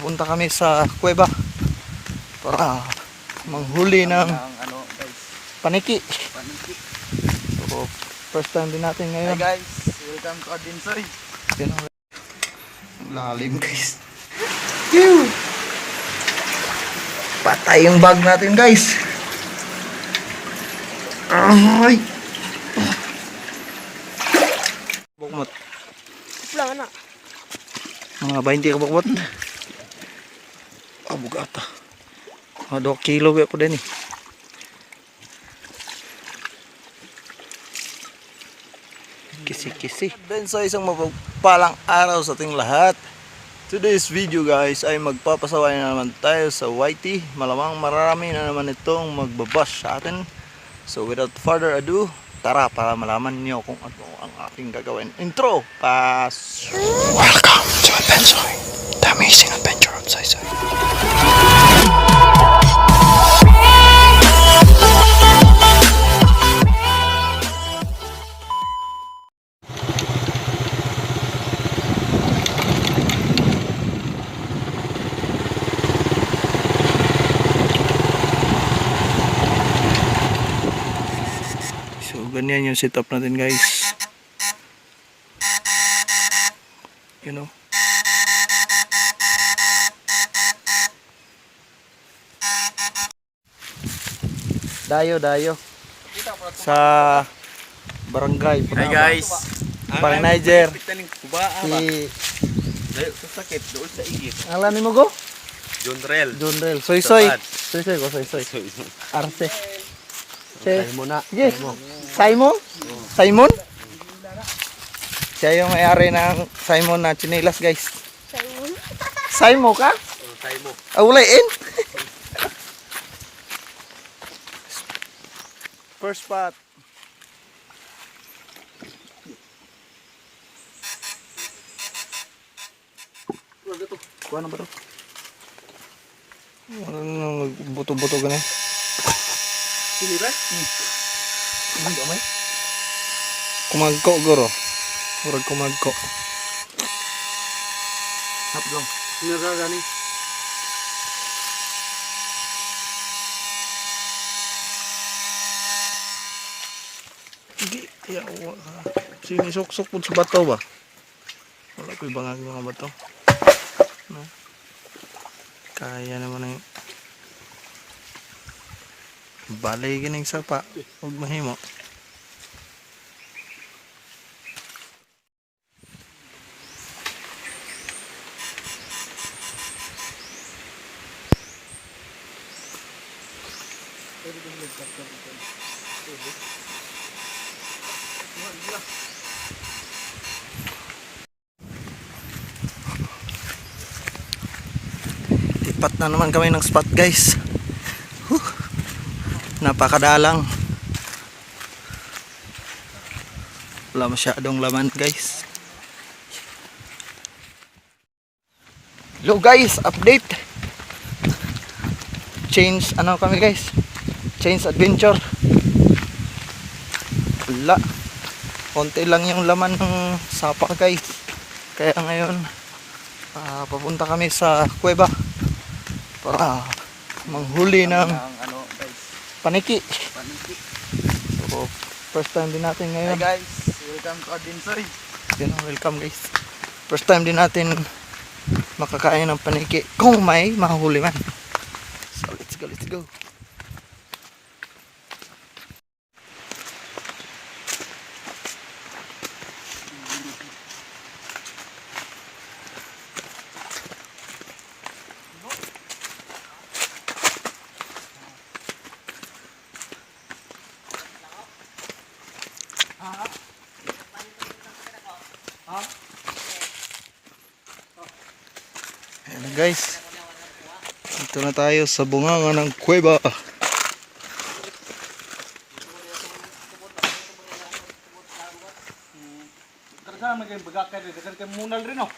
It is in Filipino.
Punta kami sa kuweba para manghuli ng paniki. So, first time din natin ngayon. Hi guys, welcome to Adinsoy. Lalim guys. Patay yung bag natin guys. Ay. Bukmot. Wala na. Mga 20 ka bukmot. Bugata. 2 kilo ba po din eh. Kisi-kisi. Ben sa isang mapagpalang araw sa ating lahat. Today's video guys ay magpapasaway na naman tayo sa YT. Malamang marami na naman itong magbabash sa atin. So without further ado, tara para malaman niyo kung ano ang aking gagawin. Intro! Pass! Welcome to Adventure, the amazing adventure of Soy. So ganyan yung setup natin guys. You know. Dayo sa barangay. Hi guys. Parang Niger. Si dayo sa sakit doon sa igit. Alam ni mo go? Jonrel. Soy. Arce. Simon na. Yes. Simon? Siya yung may-ari ng Simon na chinelas guys. Simon ka? Simon. Ulain. First spot. Kuha na ba ito? Buto-buto ganyan. Sini ba? Hindi may. Kumagko guro. Murag kumagko. Hablong. Sinara gani. Hindi. Sinisok-sok po sa bato ba? Wala ko ibangag mga bato. No? Kaya naman na yung balay gining sapa. Huwag mahimo. Lipat na naman kami ng spot guys. Napakadalang. Wala masyadong laman guys. Hello guys, update. Change kami guys. Change adventure. Wala. Konti lang yung laman ng sapa guys. Kaya ngayon papunta kami sa kuweba para manghuli ng paniki. So first time din natin ngayon. Hi guys, welcome to Adinsoy. Welcome guys. First time din natin makakain ng paniki kung may mahuli man. So let's go. Ayan guys, dito na tayo sa bunganga ng kuweba. Karena maging bagakay rin, kasi munal rin oh.